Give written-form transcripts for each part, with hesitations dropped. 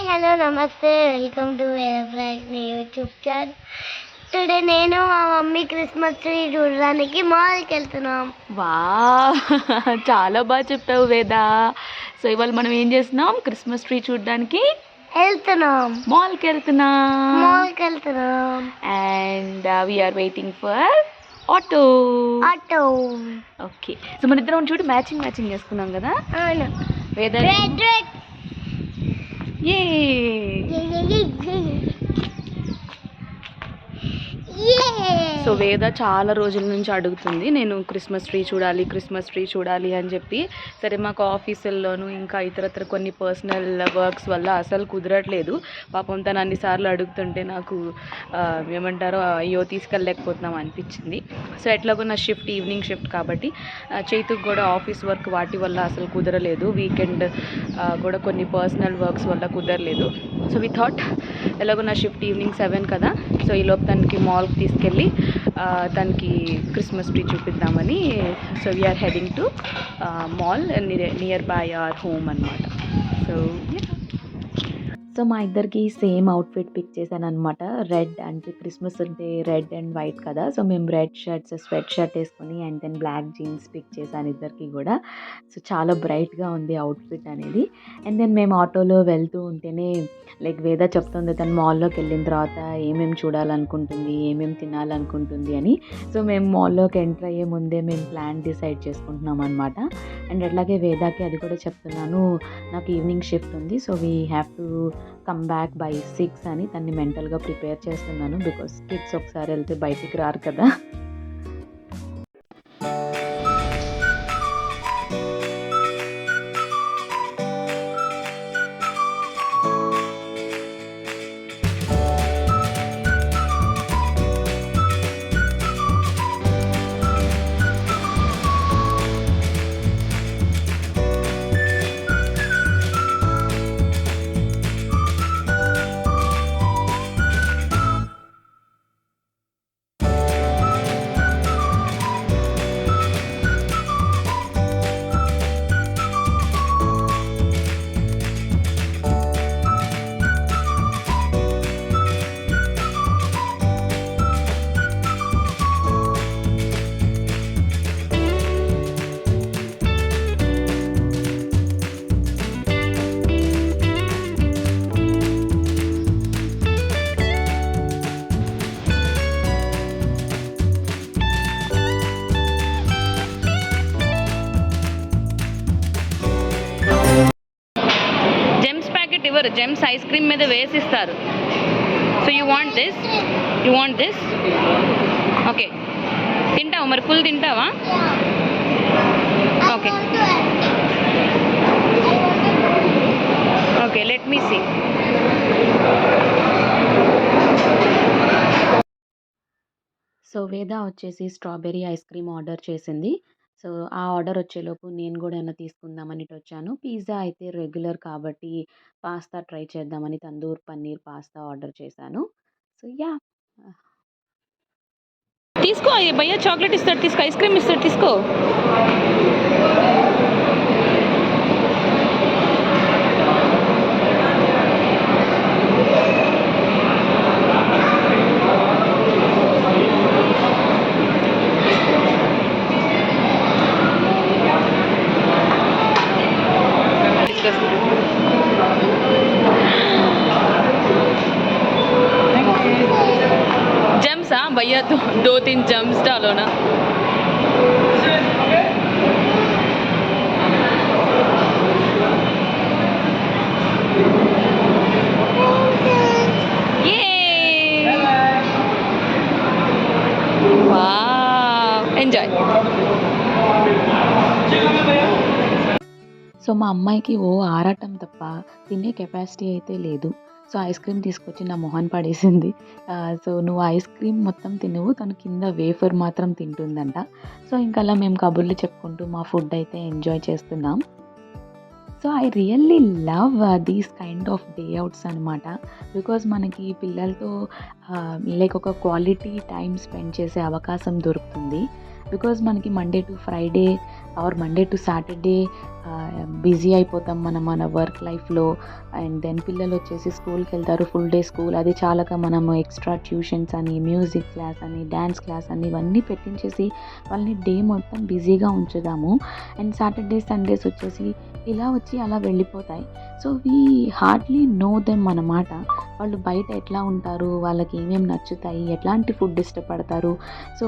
Hello నమస్తే welcome to YouTube channel. Today నేను మా మమ్మీ క్రిస్మస్ ట్రీ చూడడానికి మాల్కి వెళ్తున్నాం. చాలా బాగా చెప్పావు వేద. సో ఇవాళ మనం ఏం చేస్తున్నాం? క్రిస్మస్ ట్రీ చూడడానికి మాల్కి వెళ్తున్నాం. And we are waiting for auto. Okay, so మన ఇద్దరం చూడు మ్యాచింగ్ చేసుకున్నాం కదా. వేద సో వేద చాలా రోజుల నుంచి అడుగుతుంది, నేను క్రిస్మస్ ట్రీ చూడాలి అని చెప్పి. సరే మాకు ఆఫీసుల్లోనూ ఇంకా ఇతరత్ర కొన్ని పర్సనల్ వర్క్స్ వల్ల అసలు కుదరట్లేదు. పాపం తను అన్నిసార్లు అడుగుతుంటే నాకు ఏమంటారో అయ్యో తీసుకెళ్ళలేకపోతున్నాం అనిపించింది. సో ఎట్లాగో నా ఈవినింగ్ షిఫ్ట్ కాబట్టి చైతుకు కూడా ఆఫీస్ వర్క్ వాటి వల్ల అసలు కుదరలేదు. వీకెండ్ కూడా కొన్ని పర్సనల్ వర్క్స్ వల్ల కుదరలేదు. సో వి థాట్ ఎలాగో నా షిఫ్ట్ ఈవినింగ్ 7 కదా, సో ఈలోపు తనకి మాల్కి తీసుకెళ్ళి తనకి క్రిస్మస్ ట్రీ చూపిద్దామని. So we are heading to mall nearby our home అన్నమాట. సో మా ఇద్దరికి సేమ్ అవుట్ఫిట్ పిక్ చేశాను అనమాట. రెడ్ అంటే క్రిస్మస్ అంటే రెడ్ అండ్ వైట్ కదా, సో మేము రెడ్ షర్ట్స్ స్వెట్ షర్ట్ వేసుకొని and then black jeans pick చేశాను ఇద్దరికి కూడా. సో చాలా బ్రైట్గా ఉంది అవుట్ఫిట్ అనేది. అండ్ దెన్ మేము ఆటోలో వెళ్తూ ఉంటేనే లైక్ వేద చెప్తుంది తను మాల్లోకి వెళ్ళిన తర్వాత ఏమేమి చూడాలనుకుంటుంది, ఏమేమి తినాలనుకుంటుంది అని. సో మేము మాల్లోకి ఎంటర్ అయ్యే ముందే మేము ప్లాన్ డిసైడ్ చేసుకుంటున్నాం అనమాట. అండ్ అట్లాగే వేదాకి అది కూడా చెప్తున్నాను, నాకు ఈవినింగ్ షిఫ్ట్ ఉంది, so we have to come back by 6 అని తన్ని మెంటల్గా ప్రిపేర్ చేస్తున్నాను. బికాస్ కిడ్స్ ఒకసారి వెళ్తే బయటికి రారు కదా. జెమ్స్ ఐస్ క్రీమ్ మీద వేసిస్తారు. So you want this okay, తింటావు మరి? ఫుల్ తింటావా? Okay let me see. So Veda వచ్చేసి స్ట్రాబెర్రీ ఐస్ క్రీమ్ ఆర్డర్ చేసింది. సో ఆ ఆర్డర్ వచ్చేలోపు నేను కూడా ఏమైనా తీసుకుందామని వచ్చాను. పిజ్జా అయితే రెగ్యులర్ కాబట్టి పాస్తా ట్రై చేద్దామని తందూర్ పన్నీర్ పాస్తా ఆర్డర్ చేశాను. సో యా, తీసుకో భయ్యా, చాక్లెట్ ఇస్తాడు, తీసుకో, ఐస్ క్రీమ్ ఇస్తాడు, తీసుకో. जम्स हाँ भैया, तो 2-3 जम्स डालो ना. ఎంజాయ్. సో మా అమ్మాయికి ఆరాటం తప్ప తినే కెపాసిటీ అయితే లేదు. సో ఐస్ క్రీమ్ తీసుకొచ్చి నా మొహన్ పడేసింది. సో నువ్వు ఐస్ క్రీమ్ మొత్తం తినవు, తను కింద వేఫర్ మాత్రం తింటుందంట. సో ఇంకా అలా మేము కబుర్లు చెప్పుకుంటూ మా ఫుడ్ అయితే ఎంజాయ్ చేస్తున్నాం. So I really love these kind of day outs అనమాట. బికాజ్ మనకి పిల్లలతో లైక్ ఒక క్వాలిటీ టైం స్పెండ్ చేసే అవకాశం దొరుకుతుంది. బికాజ్ మనకి Monday to Friday or Monday to Saturday busy అయిపోతాం మనం మన వర్క్ లైఫ్లో. అండ్ దెన్ పిల్లలు వచ్చేసి స్కూల్కి వెళ్తారు, ఫుల్ డే స్కూల్. అది చాలక మనము ఎక్స్ట్రా ట్యూషన్స్ అని, మ్యూజిక్ క్లాస్ అని, డ్యాన్స్ క్లాస్ అని ఇవన్నీ పెట్టించేసి వాళ్ళని డే మొత్తం బిజీగా ఉంచుదాము. అండ్ సాటర్డే సండేస్ వచ్చేసి ఇలా వచ్చి అలా వెళ్ళిపోతాయి. So we hardly know them అన్నమాట. వాళ్ళు బయట ఎట్లా ఉంటారు, వాళ్ళకి ఏమేమి నచ్చుతాయి, ఎట్లాంటి ఫుడ్ ఇష్టపడతారు. So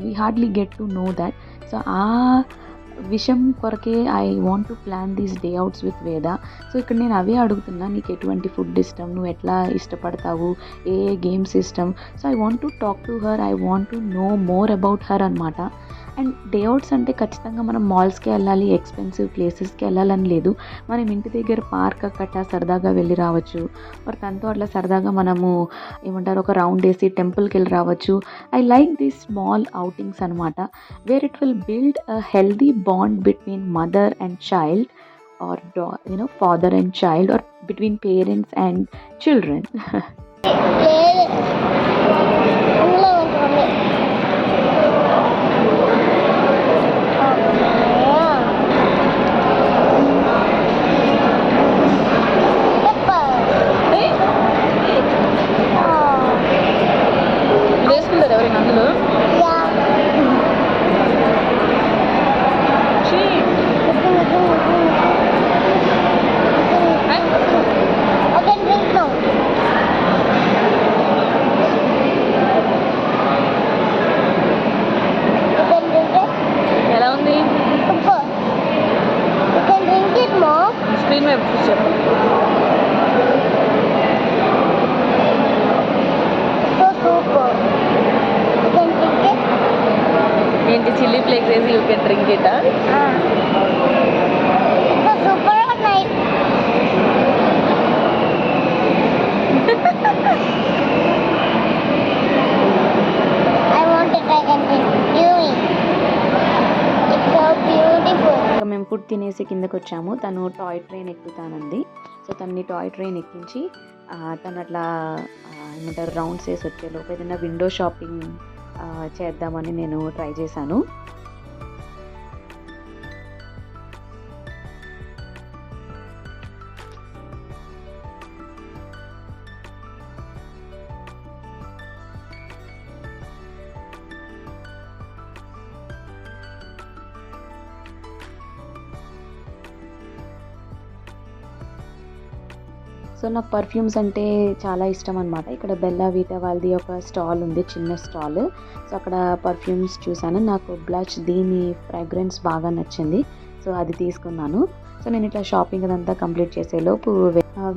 we hardly get to know that. So ఆ విషయం కొరకే I want to plan these day outs with వేద. సో ఇక్కడ నేను అవే అడుగుతున్నా, నీకు ఎటువంటి ఫుడ్ ఇష్టం, నువ్వు ఎట్లా ఇష్టపడతావు, ఏ ఏ గేమ్స్ ఇష్టం. So I want to talk to her, I want to know more about her అనమాట. అండ్ డే అవుట్స్ అంటే ఖచ్చితంగా మనం మాల్స్కి వెళ్ళాలి, ఎక్స్పెన్సివ్ ప్లేసెస్కి వెళ్ళాలని లేదు. మనం ఇంటి దగ్గర పార్క్ కట్టా సరదాగా వెళ్ళి రావచ్చు. మరి తనతో అట్లా సరదాగా మనము ఏమంటారు ఒక రౌండ్ వేసి టెంపుల్కి వెళ్ళి రావచ్చు. I like these small outings అనమాట, where it will build a healthy bond between mother and child, or father and child, or between parents and children. వేసుకుంటారు ఎవరైనా అందులో? ఎలా ఉంది? స్క్రీన్ వైపు చూసాను. ఏంటి చిల్లీ ఫ్లేక్స్ వేసి యూ కెన్ డ్రింక్ ఇట్? మేము ఫుడ్ తినేసి కిందకి వచ్చాము. తను టాయ్ ట్రైన్ ఎక్కుతానంది. సో తనని టాయ్ ట్రైన్ ఎక్కించి తను అట్లా ఏమంటారు రౌండ్స్ వేసి వచ్చేలోపు ఏదైనా విండో షాపింగ్ చేద్దామని నేను ట్రై చేశాను. సో నాకు పర్ఫ్యూమ్స్ అంటే చాలా ఇష్టం అనమాట. ఇక్కడ బెల్లా వీటా వాళ్ళది ఒక స్టాల్ ఉంది, చిన్న స్టాల్. సో అక్కడ పర్ఫ్యూమ్స్ చూసాను, నాకు బ్లష్ దీని ఫ్రాగ్రెన్స్ బాగా నచ్చింది. సో అది తీసుకున్నాను. సో నేను ఇట్లా షాపింగ్ అదంతా కంప్లీట్ చేసేలోపు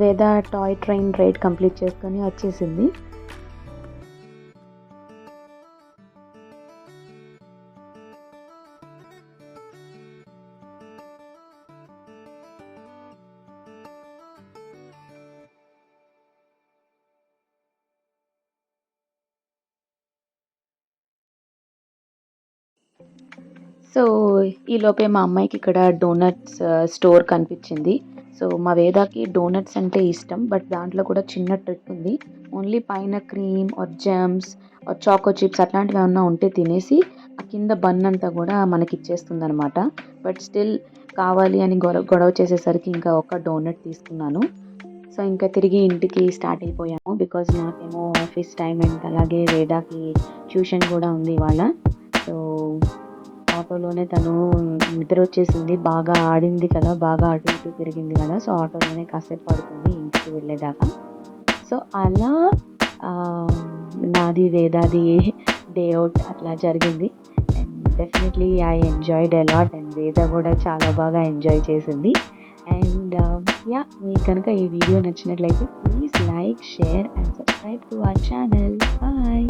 వేద టాయ్ ట్రైన్ రైడ్ కంప్లీట్ చేసుకొని వచ్చేసింది. సో ఈలోపే మా అమ్మాయికి ఇక్కడ డోనట్స్ స్టోర్ కనిపించింది. సో మా వేదాకి డోనట్స్ అంటే ఇష్టం, బట్ దాంట్లో కూడా చిన్న ట్రిక్ ఉంది. ఓన్లీ పైన cream or jams or choco chips అట్లాంటివి ఏమన్నా ఉంటే తినేసి ఆ కింద బన్ అంతా కూడా మనకి ఇచ్చేస్తుంది అనమాట. బట్ స్టిల్ కావాలి అని గొడవ చేసేసరికి ఇంకా ఒక డోనట్ తీసుకున్నాను. సో ఇంకా తిరిగి ఇంటికి స్టార్ట్ అయిపోయాము, బికాజ్ నాకేమో ఆఫీస్ టైం అండ్ అలాగే వేదాకి ట్యూషన్ కూడా ఉంది ఇవాళ. సో ఆటోలోనే తను నిద్ర వచ్చేసింది, బాగా ఆడింది కదా, బాగా అటు ఇటు తిరిగింది కదా. సో ఆటోలోనే కాసేపు పడుతుంది ఇంటికి వెళ్ళేదాకా. సో అలా నాది వేదాది డే అవుట్ అట్లా జరిగింది. And definitely I enjoyed a lot. And వేద కూడా చాలా బాగా ఎంజాయ్ చేసింది. అండ్ యా, మీకు కనుక ఈ వీడియో నచ్చినట్లయితే please like, share and subscribe to our channel. Bye.